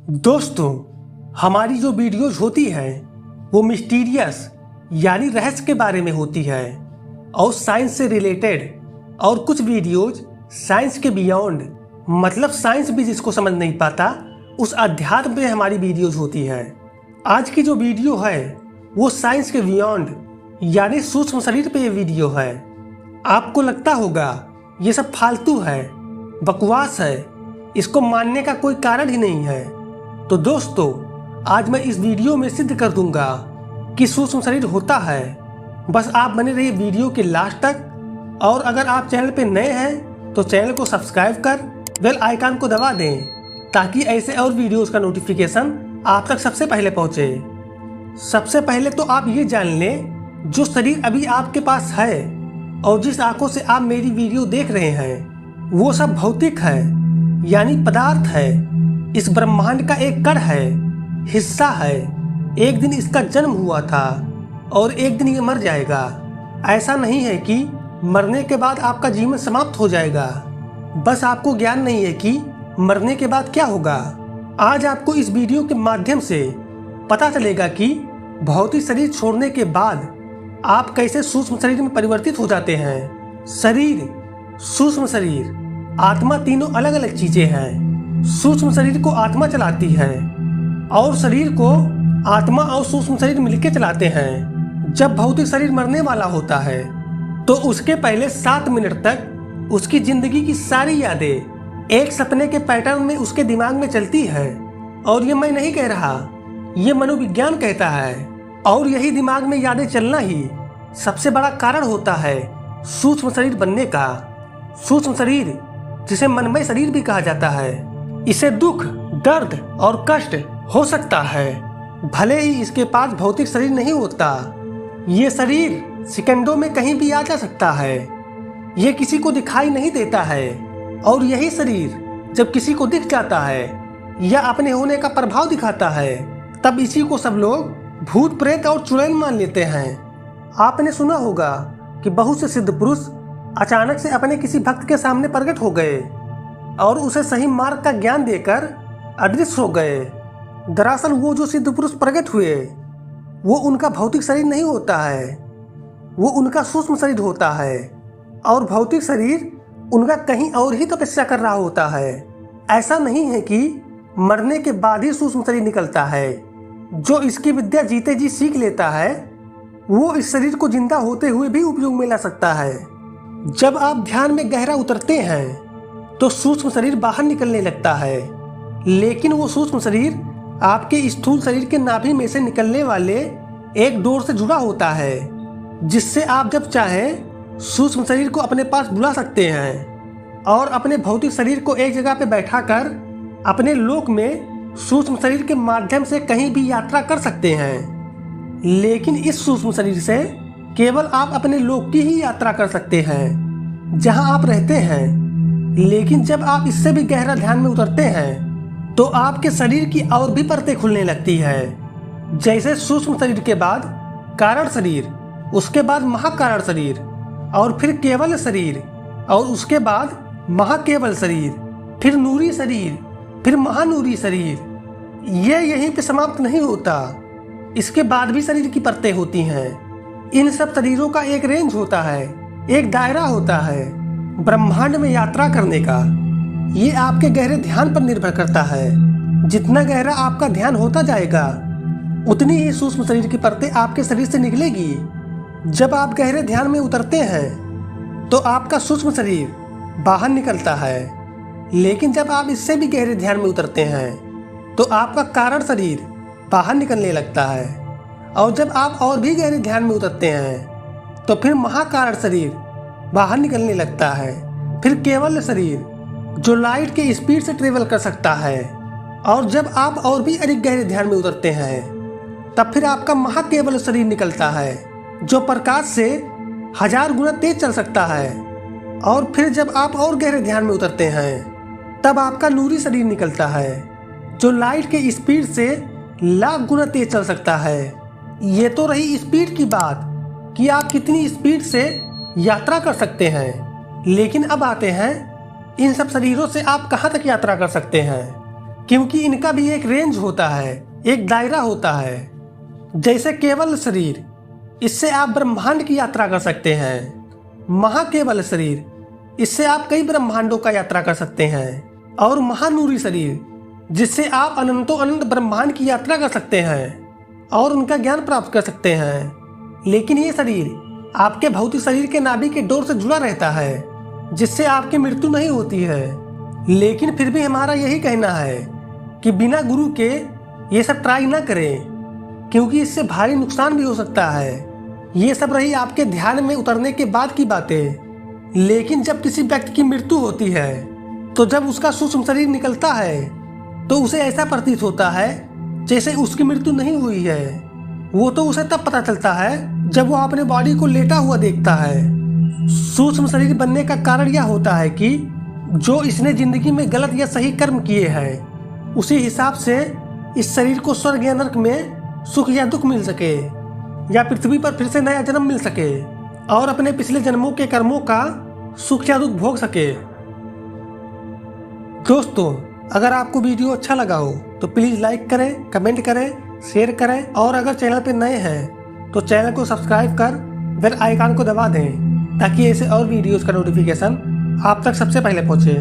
दोस्तों, हमारी जो वीडियोज होती है वो मिस्टीरियस यानी रहस्य के बारे में होती है और साइंस से रिलेटेड, और कुछ वीडियोज साइंस के बियॉन्ड, मतलब साइंस भी जिसको समझ नहीं पाता उस अध्यात्म पे हमारी वीडियोज होती है। आज की जो वीडियो है वो साइंस के बियॉन्ड यानी सूक्ष्म शरीर पे ये वीडियो है। आपको लगता होगा ये सब फालतू है, बकवास है, इसको मानने का कोई कारण ही नहीं है। तो दोस्तों, आज मैं इस वीडियो में सिद्ध कर दूंगा कि सूक्ष्म शरीर होता है। बस आप बने रहिए वीडियो के लास्ट तक, और अगर आप चैनल पे नए हैं तो चैनल को सब्सक्राइब कर बेल आइकन को दबा दें ताकि ऐसे और वीडियोस का नोटिफिकेशन आप तक सबसे पहले पहुंचे। सबसे पहले तो आप ये जान लें, जो शरीर अभी आपके पास है और जिस आंखों से आप मेरी वीडियो देख रहे हैं वो सब भौतिक है, यानी पदार्थ है। इस ब्रह्मांड का एक कण है, हिस्सा है। एक दिन इसका जन्म हुआ था और एक दिन ये मर जाएगा। ऐसा नहीं है कि मरने के बाद आपका जीवन समाप्त हो जाएगा, बस आपको ज्ञान नहीं है कि मरने के बाद क्या होगा। आज आपको इस वीडियो के माध्यम से पता चलेगा कि भौतिक शरीर छोड़ने के बाद आप कैसे सूक्ष्म शरीर में परिवर्तित हो जाते हैं। शरीर, सूक्ष्म शरीर, आत्मा, तीनों अलग अलग चीजें हैं। सूक्ष्म शरीर को आत्मा चलाती है और शरीर को आत्मा और सूक्ष्म शरीर मिलकर चलाते हैं। जब भौतिक शरीर मरने वाला होता है तो उसके पहले 7 मिनट तक उसकी जिंदगी की सारी यादें एक सपने के पैटर्न में उसके दिमाग में चलती है। और ये मैं नहीं कह रहा, ये मनोविज्ञान कहता है। और यही दिमाग में यादें चलना ही सबसे बड़ा कारण होता है सूक्ष्म शरीर बनने का। सूक्ष्म शरीर, जिसे मनमय शरीर भी कहा जाता है, इसे दुख, दर्द और कष्ट हो सकता है, भले ही इसके पास भौतिक शरीर नहीं होता। ये शरीर सेकंडों में कहीं भी आ जा सकता है। ये किसी को दिखाई नहीं देता है, और यही शरीर जब किसी को दिख जाता है या अपने होने का प्रभाव दिखाता है, तब इसी को सब लोग भूत, प्रेत और चुड़ैल मान लेते हैं। आपने सुना होगा कि बहुत से सिद्ध पुरुष अचानक से अपने किसी भक्त के सामने प्रकट हो गए और उसे सही मार्ग का ज्ञान देकर अदृश्य हो गए। दरअसल वो जो सिद्ध पुरुष प्रकट हुए वो उनका भौतिक शरीर नहीं होता है, वो उनका सूक्ष्म शरीर होता है, और भौतिक शरीर उनका कहीं और ही तपस्या कर रहा होता है। ऐसा नहीं है कि मरने के बाद ही सूक्ष्म शरीर निकलता है। जो इसकी विद्या जीते जी सीख लेता है वो इस शरीर को जिंदा होते हुए भी उपयोग में ला सकता है। जब आप ध्यान में गहरा उतरते हैं तो सूक्ष्म शरीर बाहर निकलने लगता है, लेकिन वो सूक्ष्म शरीर आपके स्थूल शरीर के नाभि में से निकलने वाले एक डोर से जुड़ा होता है, जिससे आप जब चाहें सूक्ष्म शरीर को अपने पास बुला सकते हैं और अपने भौतिक शरीर को एक जगह पे बैठाकर अपने लोक में सूक्ष्म शरीर के माध्यम से कहीं भी यात्रा कर सकते हैं। लेकिन इस सूक्ष्म शरीर से केवल आप अपने लोक की ही यात्रा कर सकते हैं, जहां आप रहते हैं। लेकिन जब आप इससे भी गहरा ध्यान में उतरते हैं तो आपके शरीर की और भी परतें खुलने लगती है। जैसे सूक्ष्म शरीर के बाद कारण शरीर, उसके बाद महाकारण शरीर, और फिर केवल शरीर, और उसके बाद महाकेवल शरीर, फिर नूरी शरीर, फिर महानूरी शरीर। ये यहीं पे समाप्त नहीं होता, इसके बाद भी शरीर की परतें होती हैं। इन सब शरीरों का एक रेंज होता है, एक दायरा होता है ब्रह्मांड में यात्रा करने का। ये आपके गहरे ध्यान पर निर्भर करता है। जितना गहरा आपका ध्यान होता जाएगा उतनी ही सूक्ष्म शरीर की परतें आपके शरीर से निकलेगी। जब आप गहरे ध्यान में उतरते हैं तो आपका सूक्ष्म शरीर बाहर निकलता है, लेकिन जब आप इससे भी गहरे ध्यान में उतरते हैं तो आपका कारण शरीर बाहर निकलने लगता है। और जब आप और भी गहरे ध्यान में उतरते हैं तो फिर महाकारण शरीर बाहर निकलने लगता है, फिर केवल शरीर जो लाइट के स्पीड से ट्रेवल कर सकता है। और जब आप और भी अधिक गहरे ध्यान में उतरते हैं तब फिर आपका महाकेवल शरीर निकलता है, जो प्रकाश से 1000 गुना तेज चल सकता है। और फिर जब आप और गहरे ध्यान में उतरते हैं तब आपका नूरी शरीर निकलता है, जो लाइट के स्पीड से लाख गुना तेज चल सकता है। ये तो रही स्पीड की बात कि आप कितनी स्पीड से यात्रा कर सकते हैं। लेकिन अब आते हैं इन सब शरीरों से आप कहाँ तक यात्रा कर सकते हैं। क्योंकि इनका भी एक रेंज होता है, एक दायरा होता है। जैसे केवल शरीर, इससे आप ब्रह्मांड की यात्रा कर सकते हैं। महाकेवल शरीर, इससे आप कई ब्रह्मांडों का यात्रा कर सकते हैं। और महानूरी शरीर, जिससे आप अनंतों अनंत ब्रह्मांड की यात्रा कर सकते हैं और उनका ज्ञान प्राप्त कर सकते हैं। लेकिन ये शरीर आपके भौतिक शरीर के नाभि के डोर से जुड़ा रहता है, जिससे आपकी मृत्यु नहीं होती है। लेकिन फिर भी हमारा यही कहना है कि बिना गुरु के ये सब ट्राई ना करें, क्योंकि इससे भारी नुकसान भी हो सकता है। ये सब रही आपके ध्यान में उतरने के बाद की बातें। लेकिन जब किसी व्यक्ति की मृत्यु होती है, तो जब उसका सूक्ष्म शरीर निकलता है तो उसे ऐसा प्रतीत होता है जैसे उसकी मृत्यु नहीं हुई है। वो तो उसे तब पता चलता है जब वो अपने बॉडी को लेटा हुआ देखता है। सूक्ष्म शरीर बनने का कारण यह होता है कि जो इसने जिंदगी में गलत या सही कर्म किए हैं, उसी हिसाब से इस शरीर को स्वर्ग या नरक में सुख या दुख मिल सके, या पृथ्वी पर फिर से नया जन्म मिल सके और अपने पिछले जन्मों के कर्मों का सुख या दुख भोग सके। दोस्तों, अगर आपको वीडियो अच्छा लगा हो तो प्लीज़ लाइक करें, कमेंट करें, शेयर करें और अगर चैनल पर नए हैं तो चैनल को सब्सक्राइब कर बेल आइकन को दबा दें, ताकि ऐसे और वीडियोज़ का नोटिफिकेशन आप तक सबसे पहले पहुंचे।